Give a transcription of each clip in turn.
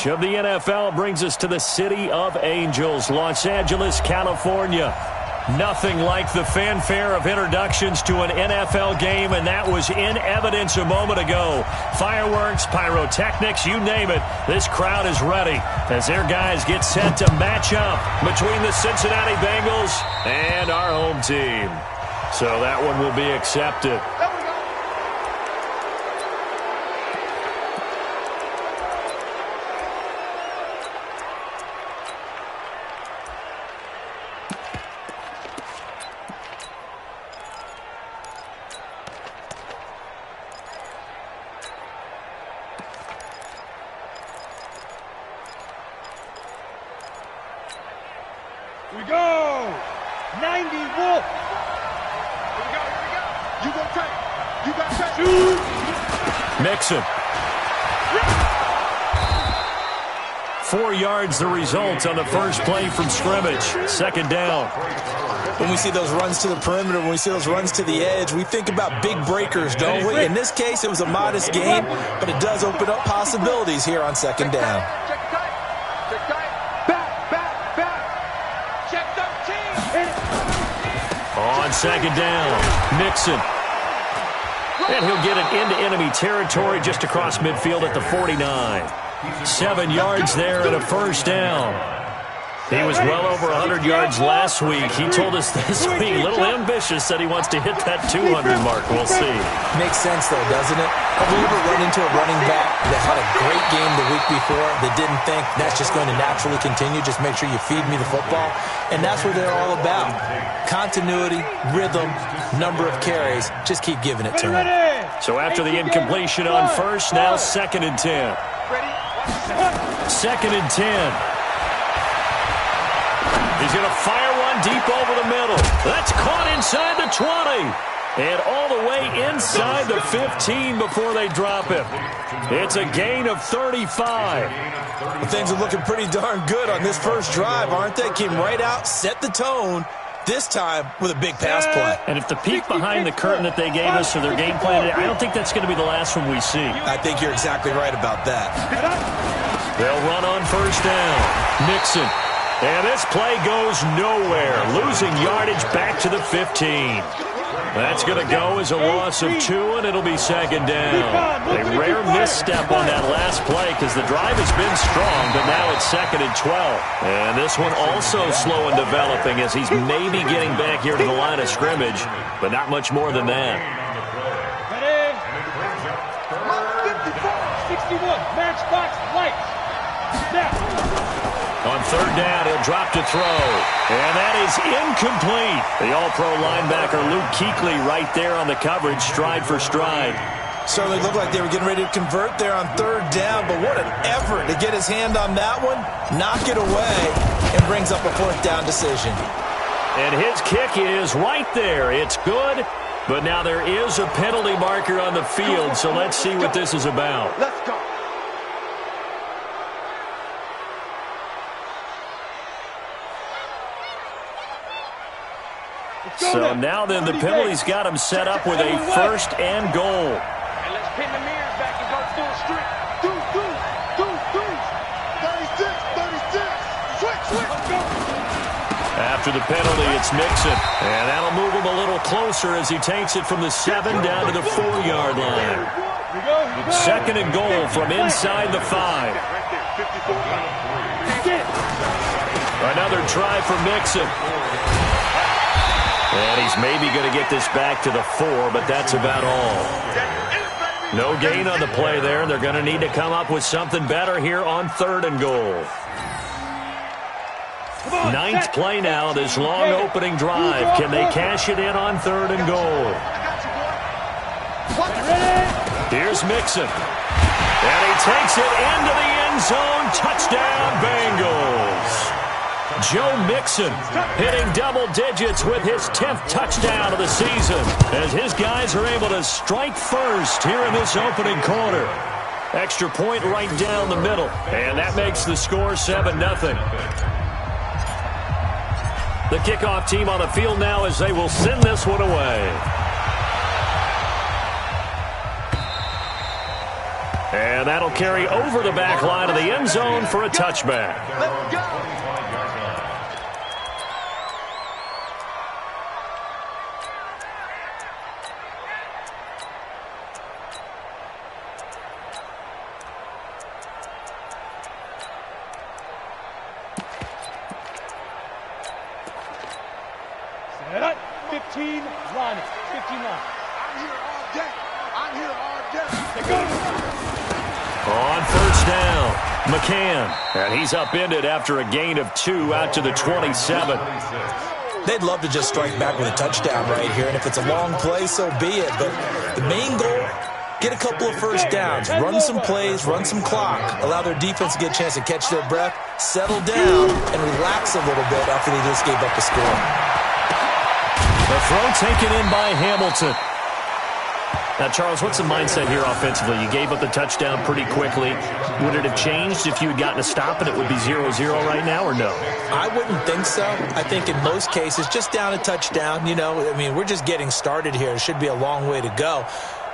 match of the NFL brings us to the City of Angels, Los Angeles, California. Nothing like the fanfare of introductions to an NFL game, and that was in evidence a moment ago. Fireworks, pyrotechnics, you name it. This crowd is ready as their guys get set to match up between the Cincinnati Bengals and our home team. So that one will be accepted. Here we go! 90 Wolf! Here we go, here we go! You go take! You got to shoot! Mixon. 4 yards the result on the first play from scrimmage. Second down. When we see those runs to the perimeter, when we see those runs to the edge, we think about big breakers, don't we? In this case, it was a modest gain, but it does open up possibilities here on second down. On second down, Mixon. And he'll get it into enemy territory just across midfield at the 49. 7 yards there and a first down. He was well over 100 yards last week. He told us this week, a little ambitious, that he wants to hit that 200 mark. We'll see. Makes sense, though, doesn't it? Have we ever run into a running back that had a great game the week before that didn't think that's just going to naturally continue? Just make sure you feed me the football. And that's what they're all about. Continuity, rhythm, number of carries. Just keep giving it to him. So after the incompletion on first, now 2nd and 10. 2nd and 10. He's going to fire one deep over the middle. That's caught inside the 20. And all the way inside the 15 before they drop him. It's a gain of 35. Well, things are looking pretty darn good on this first drive, aren't they? Came right out, set the tone, this time with a big pass play. And if the peek behind the curtain that they gave us for their game plan today, I don't think that's going to be the last one we see. I think you're exactly right about that. They'll run on first down. Mixon. And this play goes nowhere. Losing yardage back to the 15. That's going to go as a loss of 2, and it'll be second down. A rare misstep on that last play because the drive has been strong, but now it's 2nd and 12. And this one also slow in developing as he's maybe getting back here to the line of scrimmage, but not much more than that. Ready? 54, 61, matchbox lights. Snap. On third down, he'll drop to throw. And that is incomplete. The all-pro linebacker Luke Kuechly right there on the coverage, stride for stride. Certainly looked like they were getting ready to convert there on third down, but what an effort to get his hand on that one, knock it away, and brings up a fourth down decision. And his kick is right there. It's good, but now there is a penalty marker on the field, so let's see what this is about. Let's go. So now then, the penalty's got him set up with a 1st and goal. And let's pin the mirrors back and go full street. 36. Switch. Let's go. After the penalty, it's Mixon. And that'll move him a little closer as he takes it from the 7 down to the 4-yard line. 2nd and goal from inside the 5. Another try for Mixon. And he's maybe going to get this back to the 4, but that's about all. No gain on the play there. They're going to need to come up with something better here on 3rd and goal. 9th play now, this long opening drive. Can they cash it in on 3rd and goal? Here's Mixon. And he takes it into the end zone. Touchdown, Bengals. Joe Mixon hitting double digits with his 10th touchdown of the season as his guys are able to strike first here in this opening quarter. Extra point right down the middle, and that makes the score 7-0. The kickoff team on the field now as they will send this one away. And that'll carry over the back line of the end zone for a touchback. Let's go. Set up. 15 line. 15 line. I'm here all day. I'm here all day. Take over. On first down, McCann. And he's upended after a gain of 2 out to the 27. They'd love to just strike back with a touchdown right here, and if it's a long play, so be it. But the main goal, get a couple of first downs, run some plays, run some clock, allow their defense to get a chance to catch their breath, settle down, and relax a little bit after they just gave up a score. The throw taken in by Hamilton. Now, Charles, what's the mindset here offensively? You gave up the touchdown pretty quickly. Would it have changed if you had gotten a stop and it would be 0-0 right now, or no? I wouldn't think so. I think in most cases, just down a touchdown, we're just getting started here. It should be a long way to go.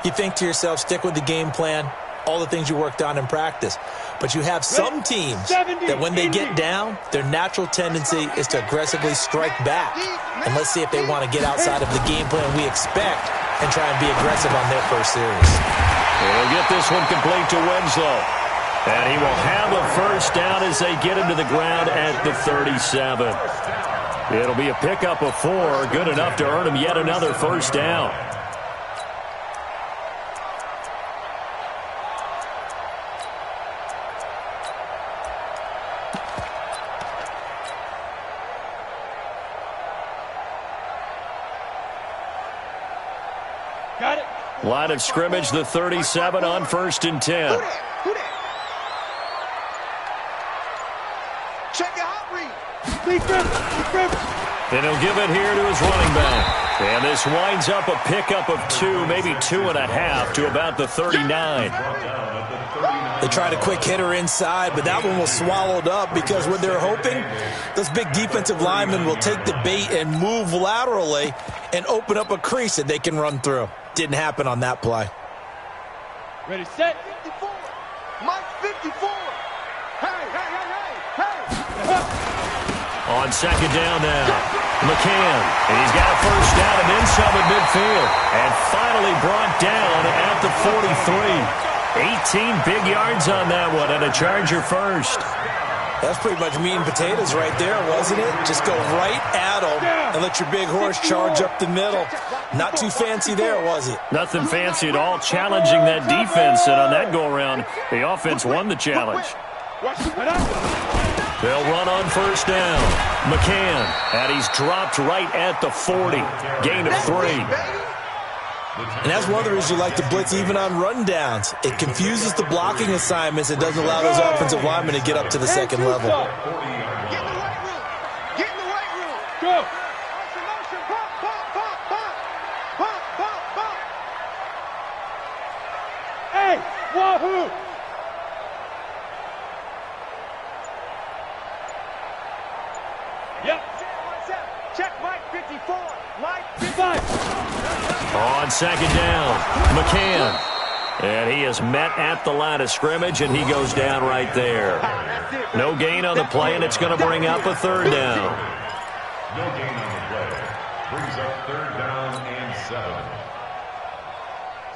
You think to yourself, stick with the game plan, all the things you worked on in practice. But you have some teams that when they get down, their natural tendency is to aggressively strike back. And let's see if they want to get outside of the game plan we expect and try and be aggressive on their first series. He'll get this one complete to Winslow. And he will have a first down as they get him to the ground at the 37. It'll be a pickup of 4, good enough to earn him yet another first down. Got it. Line of scrimmage, the 37 on 1st and 10. Who that? Check out read. And he'll give it here to his running back. And this winds up a pickup of 2, maybe 2.5 to about the 39. They tried a quick hitter inside, but that one was swallowed up because what they're hoping, those big defensive linemen will take the bait and move laterally and open up a crease that they can run through. Didn't happen on that play. Ready, set. 54. Mike 54. Hey. On second down now, McCann. And he's got a first down and then some at midfield. And finally brought down at the 43. 18 big yards on that one and a Charger first. That's pretty much meat and potatoes right there, wasn't it? Just go right at them and let your big horse charge up the middle. Not too fancy there, was it? Nothing fancy at all, challenging that defense. And on that go-around, the offense won the challenge. They'll run on first down. McCann, and he's dropped right at the 40. Gain of 3. And that's one of the reasons you like to blitz even on rundowns. It confuses the blocking assignments and doesn't allow those offensive linemen to get up to the second level. Get in the weight room. Get in the weight room. Go. Motion. Bump. Hey, wahoo. Yep. Check Mike 54. Mike 55. On second down, McCann. And he is met at the line of scrimmage, and he goes down right there. No gain on the play, and it's going to bring up a third down. No gain on the play. Brings up 3rd down and 7.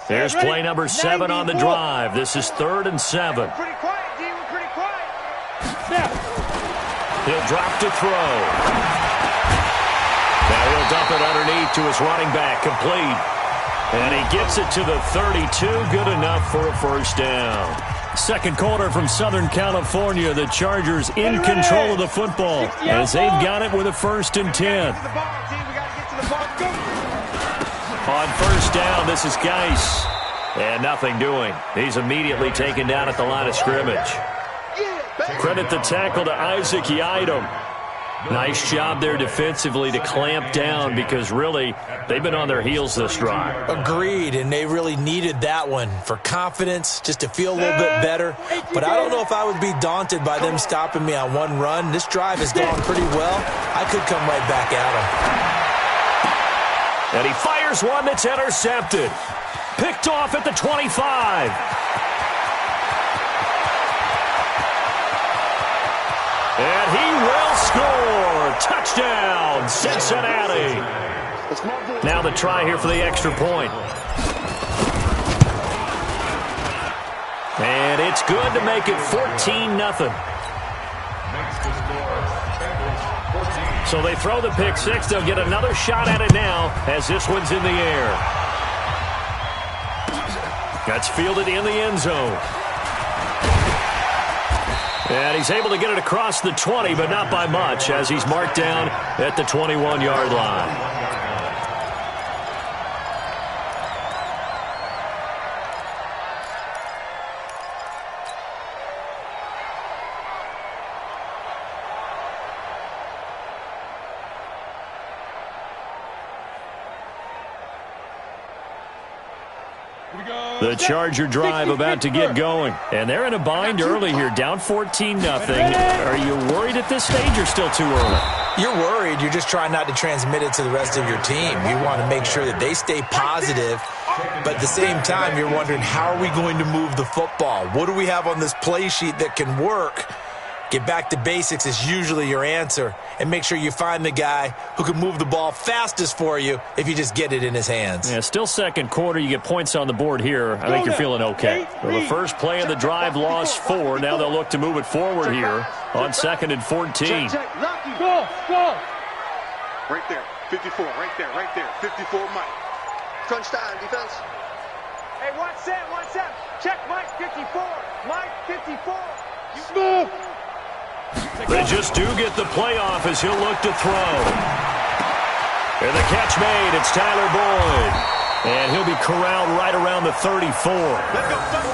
Here's play number 7 on the drive. This is 3rd and 7. Pretty quiet, D. We're pretty quiet. Snap. He'll drop to throw. Now he'll dump it underneath to his running back, complete. And he gets it to the 32, good enough for a first down. Second quarter from Southern California. The Chargers in control of the football as they've got it with a 1st and 10. On first down, this is Geis. And nothing doing. He's immediately taken down at the line of scrimmage. Credit the tackle to Isaac Yiadom. Nice job there defensively to clamp down because really they've been on their heels this drive. Agreed, and they really needed that one for confidence, just to feel a little bit better. But I don't know if I would be daunted by them stopping me on one run. This drive has gone pretty well. I could come right back at them. And he fires one that's intercepted. Picked off at the 25. And he will score. Touchdown, Cincinnati. Now the try here for the extra point. And it's good to make it 14-0. So they throw the pick six. They'll get another shot at it now as this one's in the air. That's fielded in the end zone. And he's able to get it across the 20, but not by much, as he's marked down at the 21-yard line. The Charger drive about to get going. And they're in a bind early here, down 14-0. Are you worried at this stage or still too early? You're worried. You're just trying not to transmit it to the rest of your team. You want to make sure that they stay positive. But at the same time, you're wondering, how are we going to move the football? What do we have on this play sheet that can work? Get back to basics is usually your answer. And make sure you find the guy who can move the ball fastest for you if you just get it in his hands. Yeah, still second quarter. You get points on the board here. I think you're feeling okay. Well, the first play of the drive lost 4. Now they'll look to move it forward here on 2nd and 14. Go. Right there. 54. Right there. 54, Mike. Crunch time, defense. Hey, watch that. Check Mike 54. Mike 54. Smooth. They just do get the playoff as he'll look to throw. And the catch made. It's Tyler Boyd. And he'll be corralled right around the 34.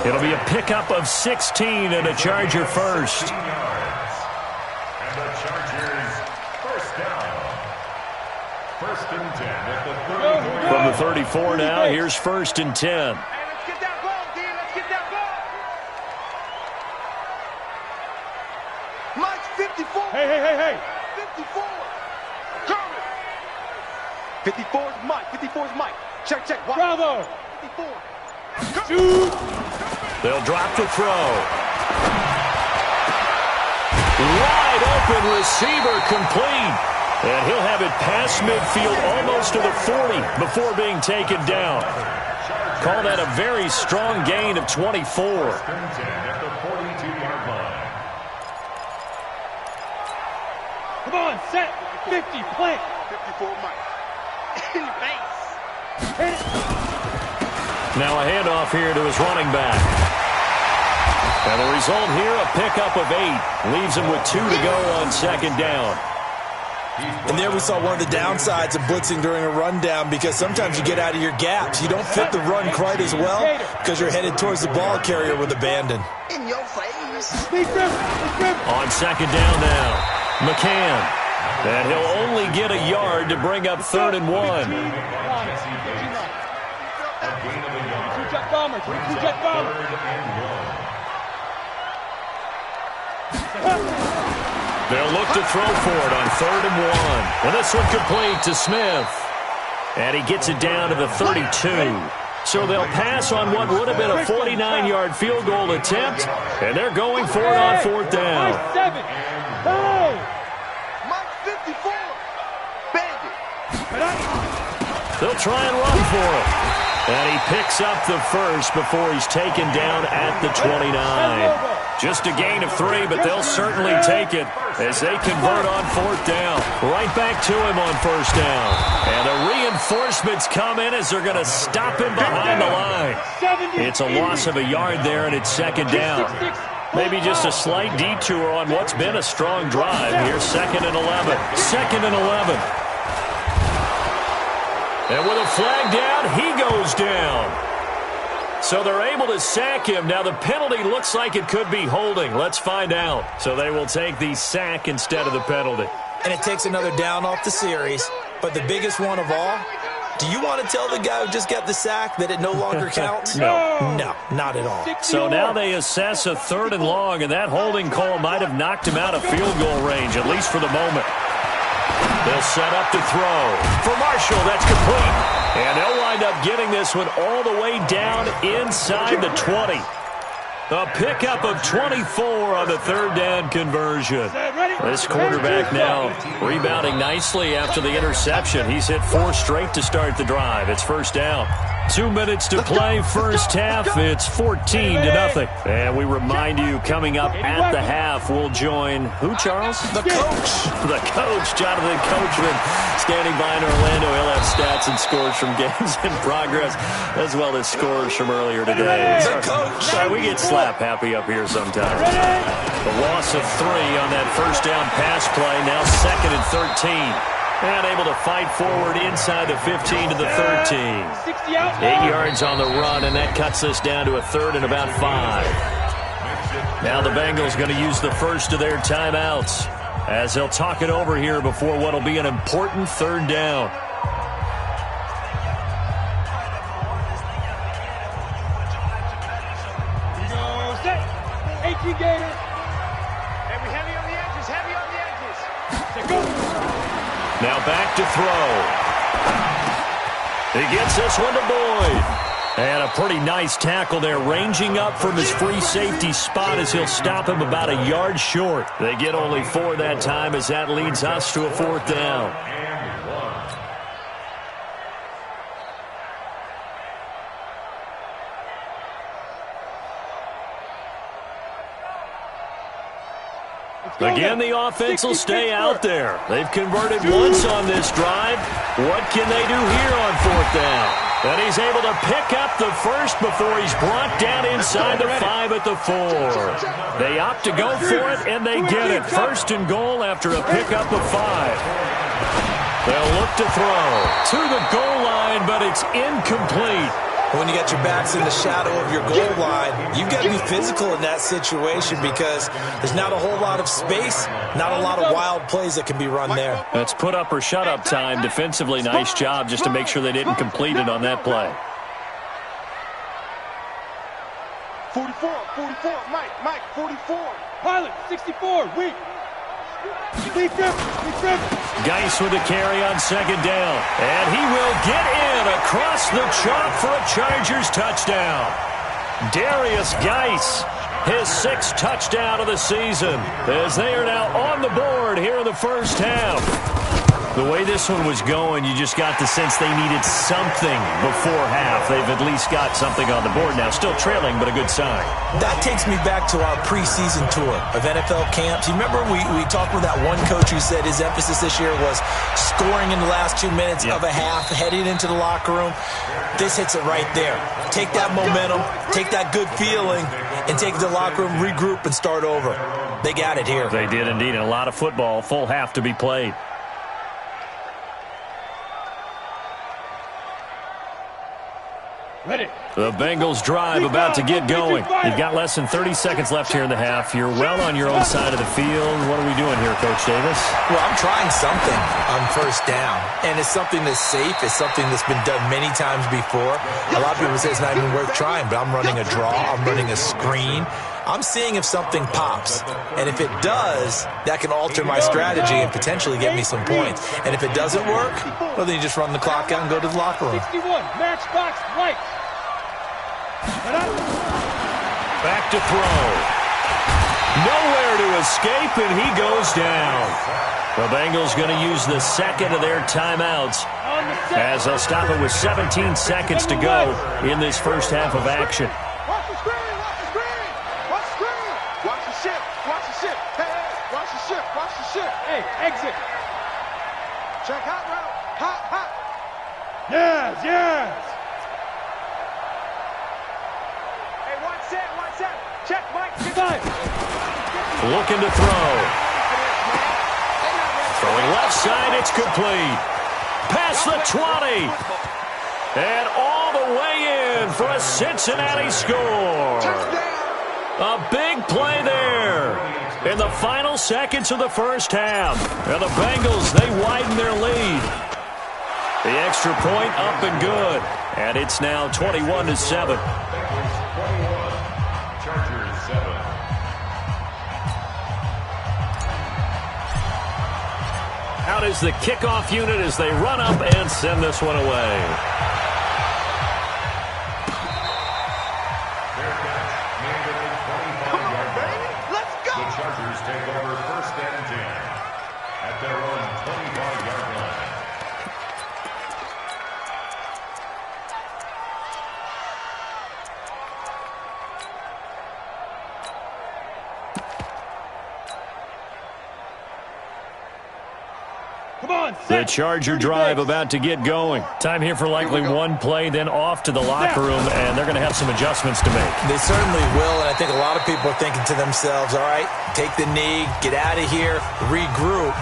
It'll be a pickup of 16 and a Charger first. And the Chargers first down. 1st and 10 at the 34. From the 34 now, here's 1st and 10. Hey, let's get that ball, D. Let's get that ball. Mike 54. Hey. 54. Coming. 54 is Mike. 54 is Mike. Check. Watch. Bravo. 54. Shoot. They'll drop the throw. Wide open receiver complete. And he'll have it past midfield almost to the 40 before being taken down. Call that a very strong gain of 24. 1st and 10 at the 42-yard line. Come on, set. 50, plant. 54, Mike. In the base. Hit it. Now a handoff here to his running back. And the result here, a pickup of 8. Leaves him with 2 to go on 2nd down. And there we saw one of the downsides of blitzing during a rundown, because sometimes you get out of your gaps. You don't fit the run quite as well because you're headed towards the ball carrier with abandon. In your face. On 2nd down now, McCann. And he'll only get a yard to bring up 3rd and 1. A gain of a yard. Two-jet bomber. Two-jet bomber. 3rd and 1. They'll look to throw for it on 3rd and 1. And this one complete to Smith. And he gets it down to the 32. So they'll pass on what would have been a 49-yard field goal attempt. And they're going for it on 4th down. Mike 7. Hey. Mike 54. Bandit. They'll try and run for it. And he picks up the first before he's taken down at the 29. Just a gain of 3, but they'll certainly take it as they convert on 4th down. Right back to him on 1st down. And the reinforcements come in as they're going to stop him behind the line. It's a loss of a yard there, and it's 2nd down. Maybe just a slight detour on what's been a strong drive here. 2nd and 11. 2nd and 11. And with a flag down, he goes down. So they're able to sack him. Now the penalty looks like it could be holding. Let's find out. So they will take the sack instead of the penalty. And it takes another down off the series. But the biggest one of all, do you want to tell the guy who just got the sack that it no longer counts? No. No, not at all. So now they assess a 3rd and long, and that holding call might have knocked him out of field goal range, at least for the moment. They'll set up to throw. For Marshall, that's complete. And they'll wind up getting this one all the way down inside the 20. A pickup of 24 on the 3rd down conversion. This quarterback now rebounding nicely after the interception. He's hit 4 straight to start the drive. It's first down. 2 minutes to play first half. It's 14-0. And we remind you, coming up at the half, we'll join who, Charles? The coach. The coach, Jonathan Coachman, standing by in Orlando. He'll have stats and scores from games in progress, as well as scores from earlier today. The coach. Sorry, we get slap happy up here sometimes. The loss of 3 on that first down pass play. Now 2nd and 13. And able to fight forward inside the 15 to the 13. 8 yards on the run, and that cuts us down to a 3rd and about 5. Now the Bengals going to use the first of their timeouts as they'll talk it over here before what will be an important 3rd down. Here we go, set. 18 Gators. Heavy on the edges, heavy on the edges. Set, go. Now back to throw. He gets this one to Boyd. And a pretty nice tackle there, ranging up from his free safety spot as he'll stop him about a yard short. They get only 4 that time as that leads us to a 4th down. Again, the offense will stay out there. They've converted once on this drive. What can they do here on 4th down? And he's able to pick up the first before he's brought down inside the 5 at the 4. They opt to go for it, and they get it. 1st and goal after a pickup of 5. They'll look to throw to the goal line, but it's incomplete. When you got your backs in the shadow of your goal line, you've got to be physical in that situation because there's not a whole lot of space, not a lot of wild plays that can be run there. That's put up or shut up time. Defensively, nice job just to make sure they didn't complete it on that play. 44, Mike, 44. Pilot, 64, weak. Lead grip. Geis with a carry on 2nd down. And he will get in across the chalk for a Chargers touchdown. Darius Geis, his 6th touchdown of the season, as they are now on the board here in the first half. The way this one was going, you just got the sense they needed something before half. They've at least got something on the board now. Still trailing, but a good sign. That takes me back to our preseason tour of NFL camps. You remember we talked with that one coach who said his emphasis this year was scoring in the last 2 minutes of a half, heading into the locker room. This hits it right there. Take that momentum, take that good feeling, and take it to the locker room, regroup, and start over. They got it here. They did indeed. And a lot of football, full half to be played. Ready. The Bengals drive about to get going. You've got less than 30 seconds left here in the half. You're well on your own side of the field. What are we doing here, Coach Davis? Well, I'm trying something on 1st down, and it's something that's safe. It's something that's been done many times before. A lot of people say it's not even worth trying, but I'm running a draw. I'm running a screen. I'm seeing if something pops, and if it does, that can alter my strategy and potentially get me some points. And if it doesn't work, well, then you just run the clock out and go to the locker room. 61, matchbox lights. Back to throw. Nowhere to escape, and he goes down. The Bengals going to use the 2nd of their timeouts as they'll stop it with 17 seconds to go in this first half of action. Watch the screen, watch the screen, watch the screen. Watch the ship, watch the ship. Hey, watch the ship, watch the ship. Hey, exit. Check hot route, hot. Yes. Watch that. Check, Mike. Looking to throw. Throwing left side, it's complete. Past the 20. And all the way in for a Cincinnati score. A big play there in the final seconds of the first half. And the Bengals, they widen their lead. The extra point up and good. And it's now 21-7. Out is the kickoff unit as they run up and send this one away. Come on, baby. Let's go. The Chargers take over 1st and 10. The Charger drive about to get going. Time here for likely one play, then off to the locker room, and they're going to have some adjustments to make. They certainly will, and I think a lot of people are thinking to themselves, all right, take the knee, get out of here, regroup.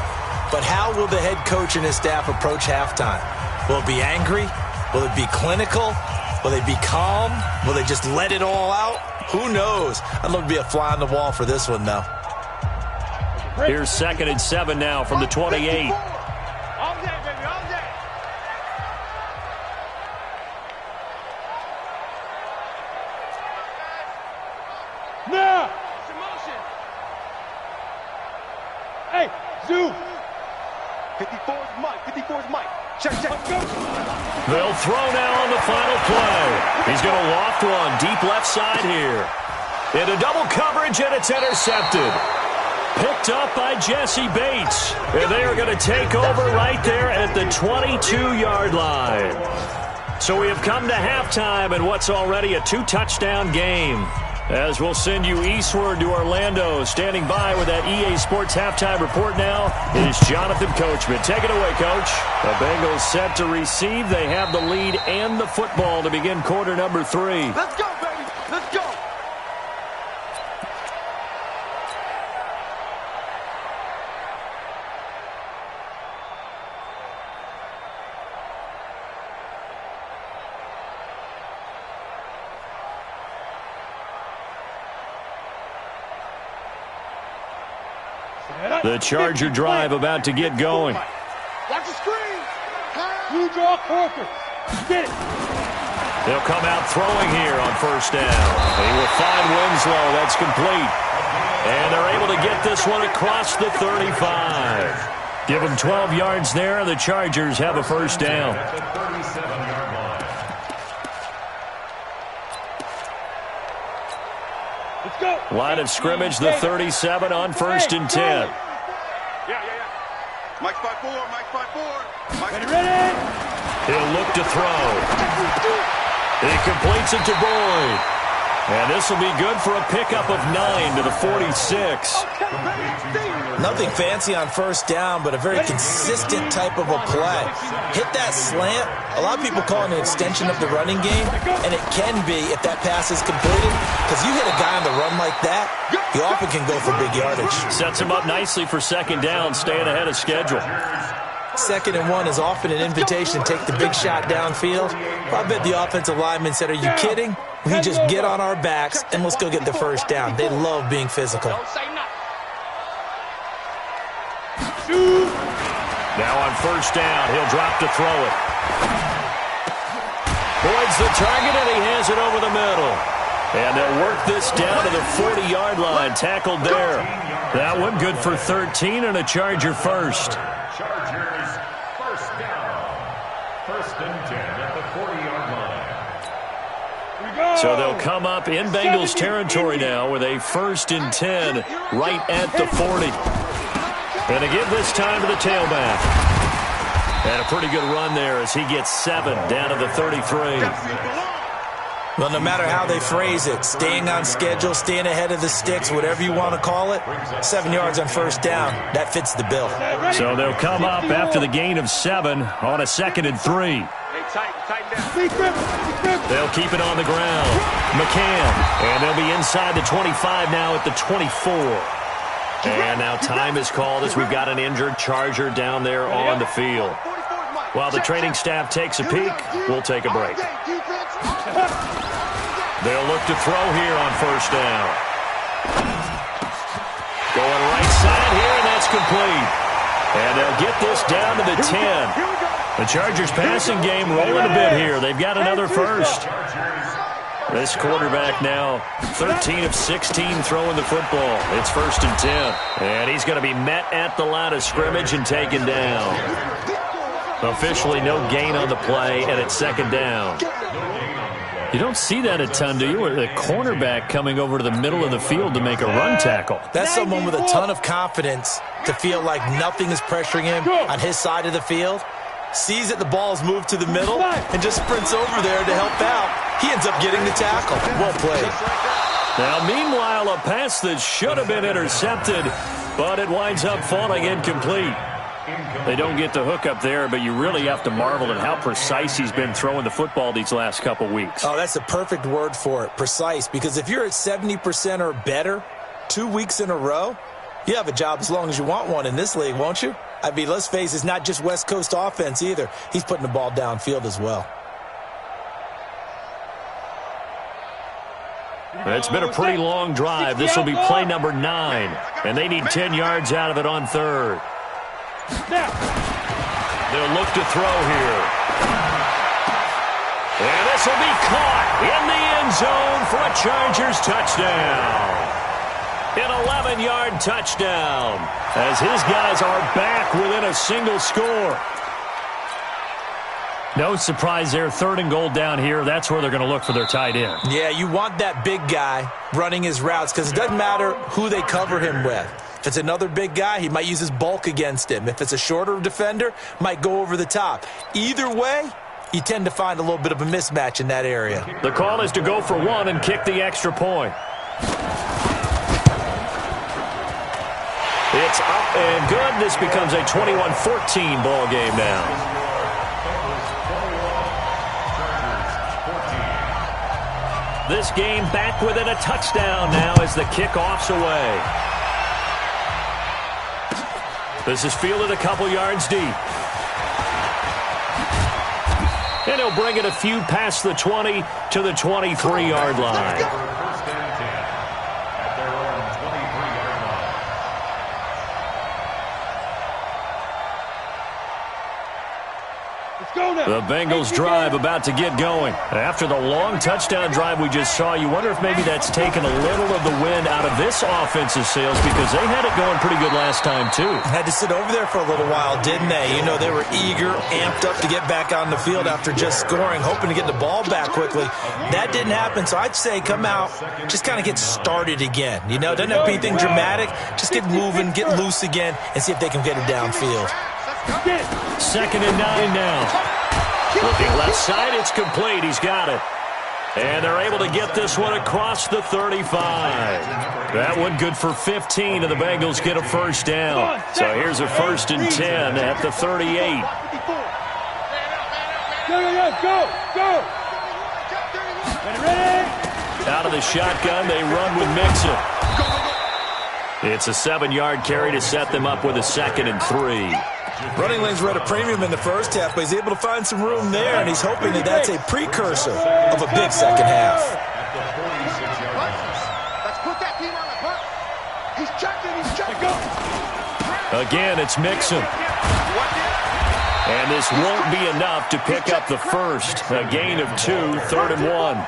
But how will the head coach and his staff approach halftime? Will it be angry? Will it be clinical? Will they be calm? Will they just let it all out? Who knows? I'd love to be a fly on the wall for this one, though. Here's 2nd and 7 now from the 28. All day, baby, all day. Now. Hey, Zoo. 54's Mike. 54's Mike. Check. They'll throw now on the final play. He's going to loft one deep left side here. Into double coverage, and it's intercepted. Picked up by Jesse Bates. And they are going to take over right there at the 22-yard line. So we have come to halftime in what's already a 2-touchdown game. As we'll send you eastward to Orlando. Standing by with that EA Sports halftime report now is Jonathan Coachman. Take it away, Coach. The Bengals set to receive. They have the lead and the football to begin quarter number 3. Let's go, baby. Let's go. The Charger drive about to get going. Watch the screen. You draw Corker. Get it. They'll come out throwing here on first down. They will find Winslow. That's complete. And they're able to get this one across the 35. Give them 12 yards there. The Chargers have a first down. Let's go. Line of scrimmage, the 37 on 1st and 10. Yeah. Mike 5-4. Mike 5-4. Mike Ready? He'll look to throw. He completes it to Boyd. And this will be good for a pickup of 9 to the 46. Nothing fancy on first down, but a very consistent type of a play. Hit that slant. A lot of people call it an extension of the running game, and it can be if that pass is completed, because you hit a guy on the run like that, he often can go for big yardage. Sets him up nicely for 2nd down, staying ahead of schedule. 2nd and 1 is often an invitation to take the big shot downfield. I bet the offensive lineman said, are you kidding? We just get on our backs and let's go get the first down. They love being physical. Now on first down, he'll drop to throw it. Boyd's the target, and he has it over the middle. And they'll work this down to the 40-yard line, tackled there. That one good for 13 and a Charger first. Chargers first down. 1st and 10 at the 40-yard line. So they'll come up in Bengals territory now with a 1st and 10 right at the 40. And they give this time to the tailback. And a pretty good run there as he gets 7 down to the 33. Well, no matter how they phrase it, staying on schedule, staying ahead of the sticks, whatever you want to call it, 7 yards on first down, that fits the bill. So they'll come up after the gain of 7 on a 2nd and 3. They'll keep it on the ground. McCann, and they'll be inside the 25 now at the 24. And now time is called as we've got an injured Charger down there on the field. While the training staff takes a peek, we'll take a break. They'll look to throw here on first down. Going right side here, and that's complete. And they'll get this down to the 10. The Chargers passing game rolling a bit here. They've got another first. This quarterback now 13 of 16 throwing the football. It's 1st and 10. And he's going to be met at the line of scrimmage and taken down. Officially no gain on the play, and it's 2nd down. You don't see that a ton, do you? The cornerback coming over to the middle of the field to make a run tackle. That's someone with a ton of confidence to feel like nothing is pressuring him on his side of the field. Sees that the ball's moved to the middle and just sprints over there to help out. He ends up getting the tackle. Well played. Now, meanwhile, a pass that should have been intercepted, but it winds up falling incomplete. They don't get the hook up there, but you really have to marvel at how precise he's been throwing the football these last couple weeks. Oh, that's the perfect word for it, precise, because if you're at 70% or better 2 weeks in a row, you have a job as long as you want one in this league, won't you? I mean, let's face it, it's not just West Coast offense either. He's putting the ball downfield as well. It's been a pretty long drive. This will be play number 9, and they need 10 yards out of it on third. They'll look to throw here. And this will be caught in the end zone for a Chargers touchdown. An 11-yard touchdown as his guys are back within a single score. No surprise there, 3rd and goal down here. That's where they're going to look for their tight end. Yeah, you want that big guy running his routes because it doesn't matter who they cover him with. If it's another big guy, he might use his bulk against him. If it's a shorter defender, might go over the top. Either way, you tend to find a little bit of a mismatch in that area. The call is to go for 1 and kick the extra point. It's up and good. This becomes a 21-14 ball game now. This game back within a touchdown now as the kickoff's away. This is fielded a couple yards deep. And he'll bring it a few past the 20 to the 23-yard line. The Bengals drive about to get going. After the long touchdown drive we just saw, you wonder if maybe that's taken a little of the wind out of this offensive sails because they had it going pretty good last time too. Had to sit over there for a little while, didn't they? You know, they were eager, amped up to get back on the field after just scoring, hoping to get the ball back quickly. That didn't happen, so I'd say come out, just kind of get started again. You know, doesn't have to be anything dramatic. Just get moving, get loose again, and see if they can get it downfield. 2nd and 9 now. Looking left side, it's complete. He's got it. And they're able to get this one across the 35. That one good for 15, and the Bengals get a first down. So here's a 1st and 10 at the 38. Go. Out of the shotgun, they run with Mixon. It's a 7-yard carry to set them up with a 2nd and 3. Running lanes were at a premium in the first half, but he's able to find some room there, and he's hoping that that's a precursor of a big second half. Let's put that team on the punt. He's checking. Again, it's Mixon. And this won't be enough to pick up the first. A gain of 2, 3rd and 1.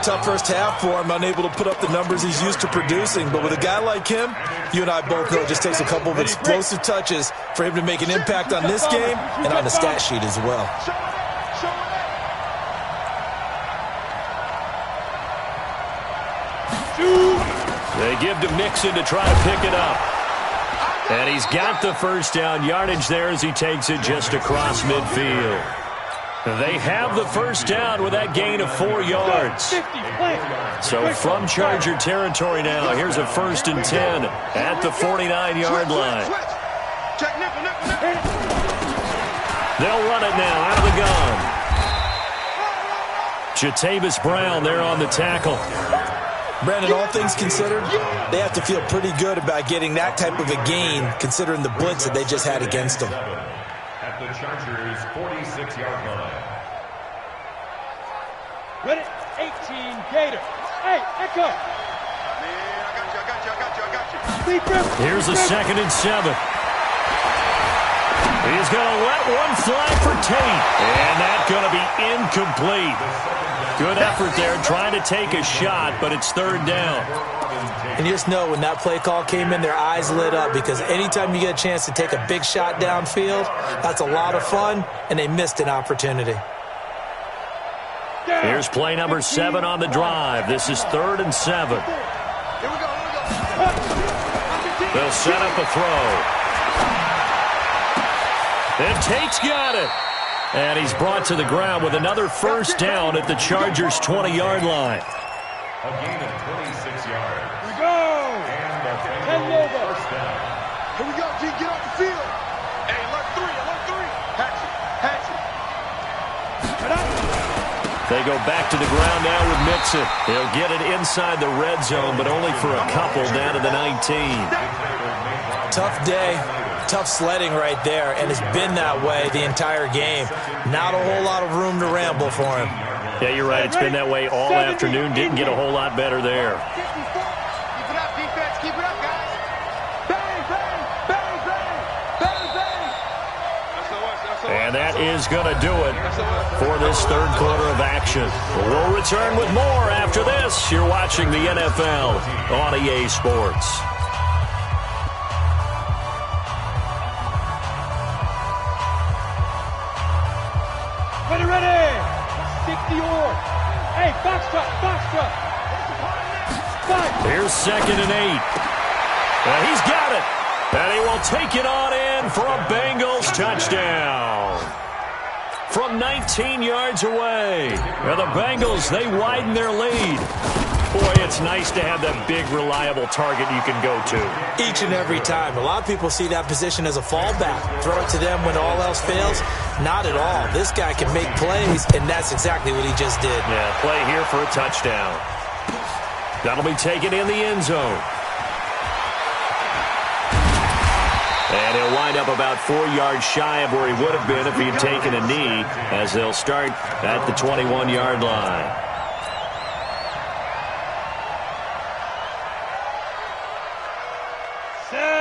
Tough first half for him, unable to put up the numbers he's used to producing. But with a guy like him, you and I both know it just takes a couple of explosive touches for him to make an impact on this game and on the stat sheet as well. They give to Mixon to try to pick it up. And he's got the first down yardage there as he takes it just across midfield. They have the first down with that gain of 4 yards. So from Charger territory now, here's a 1st and 10 at the 49-yard line. They'll run it now out of the gun. Jatavis Brown there on the tackle. Brandon, all things considered, they have to feel pretty good about getting that type of a gain considering the blitz that they just had against them. At the Chargers' 46-yard line. Ready? 18 Gator. Hey, Echo. I got you. Here's a 2nd and 7. He's going to let one fly for Tate. And that's going to be incomplete. Good effort there, trying to take a shot, but it's 3rd down. And you just know when that play call came in, their eyes lit up because anytime you get a chance to take a big shot downfield, that's a lot of fun, and they missed an opportunity. Here's play number 7 on the drive. This is 3rd and 7. They'll set up a throw. And Tate's got it. And he's brought to the ground with another first down at the Chargers' 20-yard line. A gain of 26 yards. Here we go. And the Bengals first down. Here we go, G. Get off the field. They go back to the ground now with Mixon. He'll get it inside the red zone, but only for a couple down to the 19. Tough day, tough sledding right there, and it's been that way the entire game. Not a whole lot of room to ramble for him. Yeah, you're right. It's been that way all afternoon. Didn't get a whole lot better there. Keep it up, defense. Keep it up, guys. Bang, bang, bang, bang, bang, bang. And that is going to do it for this third quarter of action. We'll return with more after this. You're watching the NFL on EA Sports. Ready. 60 or. Hey, box truck. Here's 2nd and 8. And he's got it. And he will take it on in for a Bengals touchdown. From 19 yards away. And the Bengals, they widen their lead. Boy, it's nice to have that big, reliable target you can go to. Each and every time. A lot of people see that position as a fallback. Throw it to them when all else fails. Not at all. This guy can make plays, and that's exactly what he just did. Yeah, play here for a touchdown. That'll be taken in the end zone. And he'll wind up about 4 yards shy of where he would have been if he had taken a knee, as they'll start at the 21-yard line.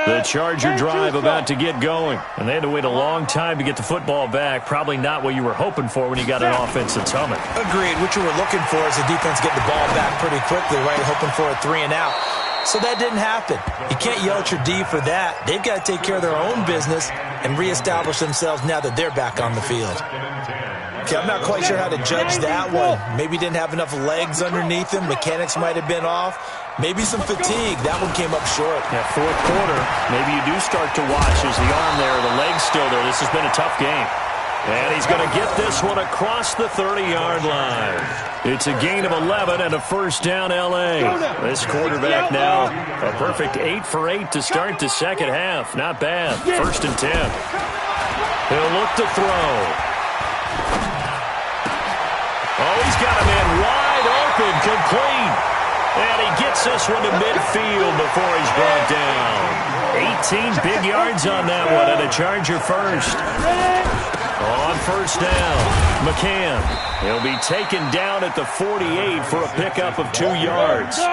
The Charger drive about to get going. And they had to wait a long time to get the football back. Probably not what you were hoping for when you got an offense that's humming. Agreed. What you were looking for is the defense get the ball back pretty quickly, right? Hoping for a 3 and out. So that didn't happen. You can't yell at your D for that. They've got to take care of their own business and reestablish themselves now that they're back on the field. Okay, I'm not quite sure how to judge that one. Maybe didn't have enough legs underneath him. Mechanics might have been off. Maybe some fatigue. That one came up short. Yeah, fourth quarter, maybe you do start to watch as the arm there, the leg's still there. This has been a tough game. And he's going to get this one across the 30-yard line. It's a gain of 11 and a first down, L.A. This quarterback now, a perfect 8 for 8 to start the second half. Not bad. 1st and 10. He'll look to throw. Oh, he's got a man wide open, complete. And he gets this one to midfield before he's brought down. 18 big yards on that one, and a Charger first. On first down, McCann. He'll be taken down at the 48 for a pickup of 2 yards. 54,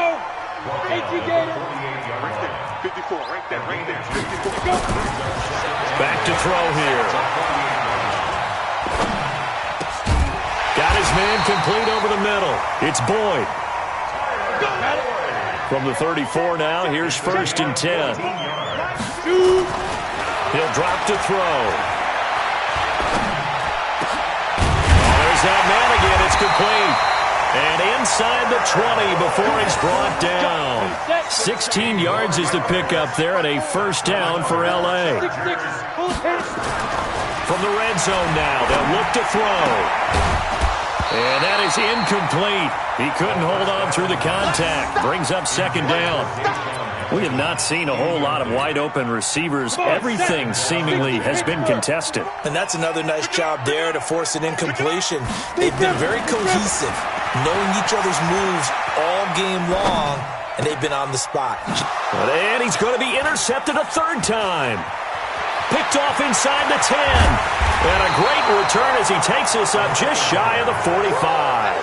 right there, 54. Back to throw here. Got his man complete over the middle. It's Boyd. From the 34 now, here's 1st and 10. He'll drop to throw. Oh, there's that man again. It's complete. And inside the 20 before he's brought down. 16 yards is the pickup there and a first down for L.A. From the red zone now, they'll look to throw. And that is incomplete. He couldn't hold on through the contact. Brings up 2nd down. We have not seen a whole lot of wide-open receivers. Everything seemingly has been contested. And that's another nice job there to force an incompletion. They've been very cohesive, knowing each other's moves all game long, and they've been on the spot. And he's going to be intercepted a 3rd time. Picked off inside the 10. And a great return as he takes us up just shy of the 45.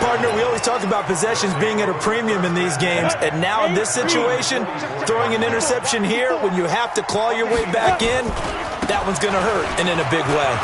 Partner, we always talk about possessions being at a premium in these games, and now in this situation, throwing an interception here when you have to claw your way back in, that one's going to hurt, and in a big way.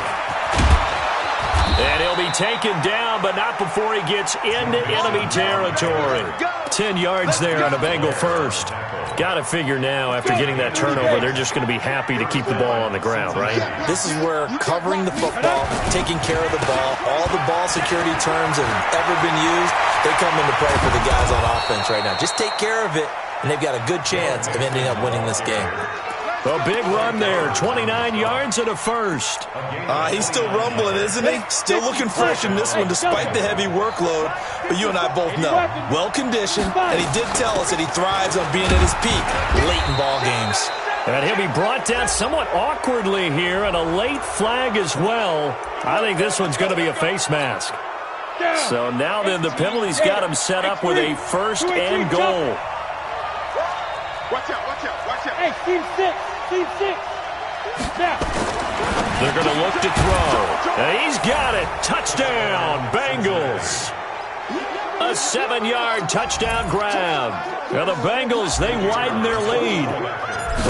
And he'll be taken down, but not before he gets into enemy territory. 10 yards there on a Bengal first. Got to figure now, after getting that turnover, they're just going to be happy to keep the ball on the ground, right? This is where covering the football, taking care of the ball, all the ball security terms that have ever been used, they come into play for the guys on offense right now. Just take care of it, and they've got a good chance of ending up winning this game. A big run there, 29 yards and a first. He's still rumbling, isn't he? Still looking fresh in this one despite the heavy workload. But you and I both know, well-conditioned, and he did tell us that he thrives on being at his peak late in ball games. And he'll going to be brought down somewhat awkwardly here, and a late flag as well. I think this one's going to be a face mask. So now then the penalty's got him set up with a first and goal. Watch out, watch out, watch out. Hey, team six. Now. They're going to look to throw. And he's got it. Touchdown, Bengals. A 7-yard touchdown grab. Now the Bengals, they widen their lead.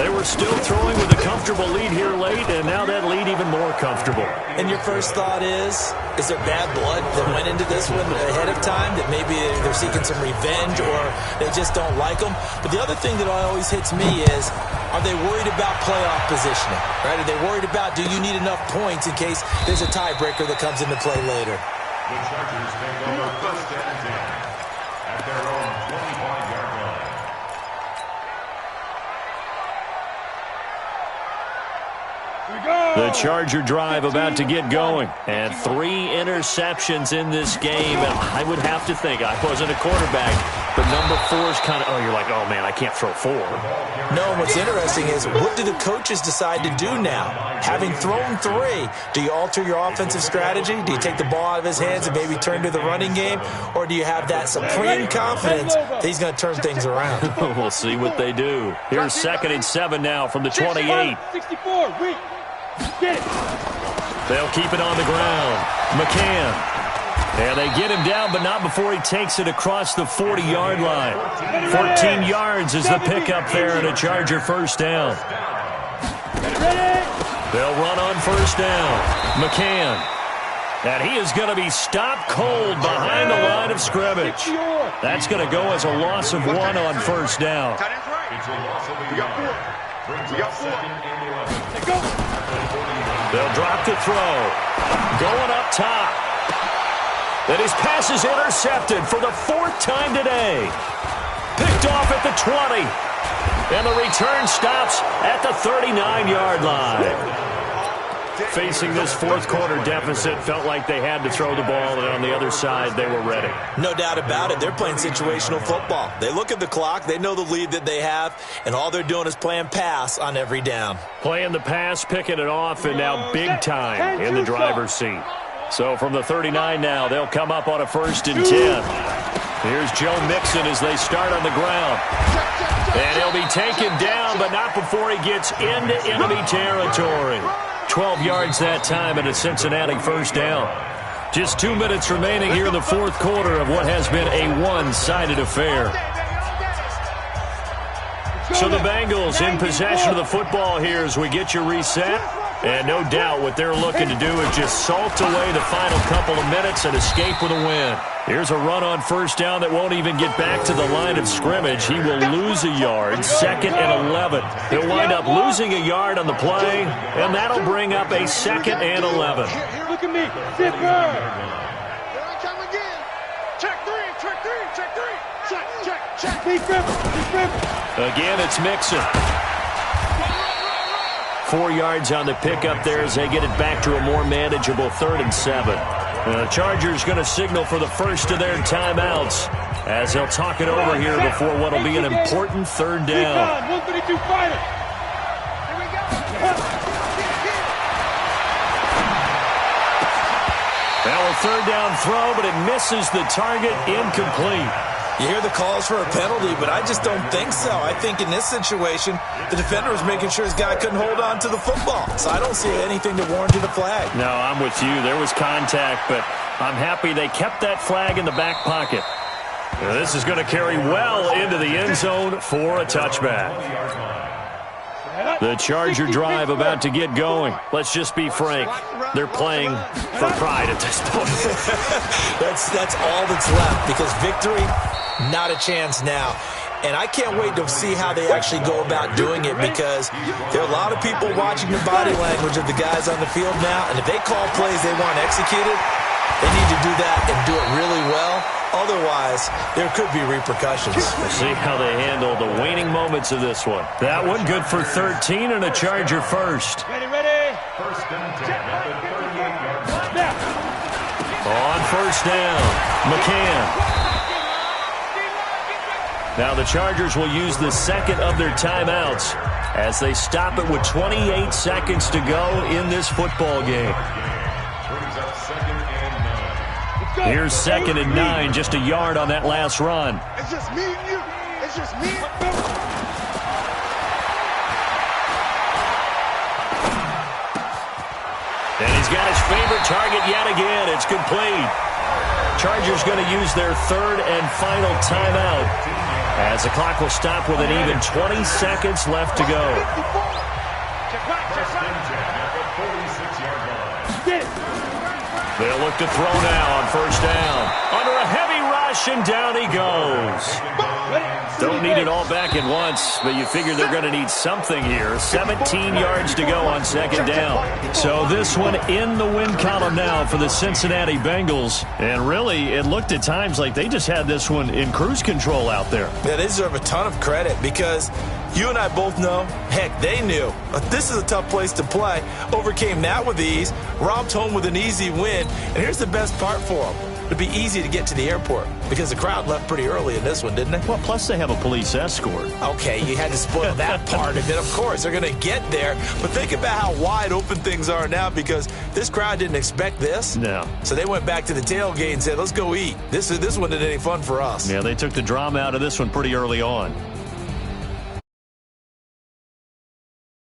They were still throwing with a comfortable lead here late, and now that lead even more comfortable. And your first thought is there bad blood that went into this one ahead of time, that maybe they're seeking some revenge or they just don't like them? But the other thing that always hits me is, are they worried about playoff positioning? Right? Are they worried about, do you need enough points in case there's a tiebreaker that comes into play later? The Chargers take over first and 10 at their own 25-yard line. The Charger drive about to get going. And 3 interceptions in this game. And I would have to think, I wasn't a quarterback, but number 4 is kind of, you're like, oh, man, I can't throw 4. No, what's interesting is, what do the coaches decide to do now? Having thrown 3, do you alter your offensive strategy? Do you take the ball out of his hands and maybe turn to the running game? Or do you have that supreme confidence that he's going to turn things around? We'll see what they do. Here's 2nd and 7 now from the 28. 64, wait. Get it. They'll keep it on the ground. McCann. And they get him down, but not before he takes it across the 40-yard line. 14 yards is the pickup there, and a Charger first down. They'll run on first down. McCann. And he is going to be stopped cold behind the line of scrimmage. That's going to go as a loss of 1 on first down. It's a loss of 1. Brings up 2nd and 11. Go. They'll drop to throw. Going up top. And his pass is intercepted for the 4th time today. Picked off at the 20. And the return stops at the 39-yard line. Facing this 4th quarter deficit, felt like they had to throw the ball, and on the other side, they were ready. No doubt about it. They're playing situational football. They look at the clock, they know the lead that they have, and all they're doing is playing pass on every down. Playing the pass, picking it off, and now big time in the driver's seat. So from the 39 now, they'll come up on a 1st and 10. Here's Joe Mixon as they start on the ground. And he'll be taken down, but not before he gets into enemy territory. 12 yards that time and a Cincinnati first down. Just 2 minutes remaining here in the 4th quarter of what has been a one-sided affair. So the Bengals in possession of the football here as we get you reset. And no doubt what they're looking to do is just salt away the final couple of minutes and escape with a win. Here's a run on first down that won't even get back to the line of scrimmage. He will lose a yard, 2nd and 11. He'll wind up losing a yard on the play, and that'll bring up a 2nd and 11. Look at me. Zipper. Check 3. Check. Deep river. Again, it's Mixon. 4 yards on the pickup there as they get it back to a more manageable 3rd and 7. The Chargers going to signal for the first of their timeouts as they'll talk it over here before what will be an important 3rd down. 132 fighter. Here we go. Now a 3rd down throw, but it misses the target, incomplete. You hear the calls for a penalty, but I just don't think so. I think in this situation, the defender was making sure his guy couldn't hold on to the football. So I don't see anything to warrant a flag. No, I'm with you. There was contact, but I'm happy they kept that flag in the back pocket. Now, this is going to carry well into the end zone for a touchback. The Charger drive about to get going. Let's just be frank. They're playing for pride at this point. That's all that's left, because victory, not a chance now. And I can't wait to see how they actually go about doing it, because there are a lot of people watching the body language of the guys on the field now, and if they call plays they want executed, they need to do that and do it really well. Otherwise, there could be repercussions. We'll see how they handle the waning moments of this one. That one good for 13 and a Charger first. Ready. First and 10 at the 38-yard line. On first down, McCann. Now the Chargers will use the second of their timeouts as they stop it with 28 seconds to go in this football game. Here's 2nd and 9, just a yard on that last run. It's just me and you. It's just me and you. And he's got his favorite target yet again. It's complete. Chargers going to use their 3rd and final timeout as the clock will stop with an even 20 seconds left to go. They'll look to throw now on 1st down. Under a heavy rush, and down he goes. Don't need it all back at once, but you figure they're going to need something here. 17 yards to go on 2nd down. So this one in the win column now for the Cincinnati Bengals. And really, it looked at times like they just had this one in cruise control out there. Yeah, they deserve a ton of credit because you and I both know, heck, they knew. This is a tough place to play. Overcame that with ease, romped home with an easy win. And here's the best part for them. It'd be easy to get to the airport because the crowd left pretty early in this one, didn't they? Well, plus they have a police escort. Okay, you had to spoil that part. And then, of course, they're going to get there. But think about how wide open things are now because this crowd didn't expect this. No. So they went back to the tailgate and said, let's go eat. This one isn't any fun for us. Yeah, they took the drama out of this one pretty early on.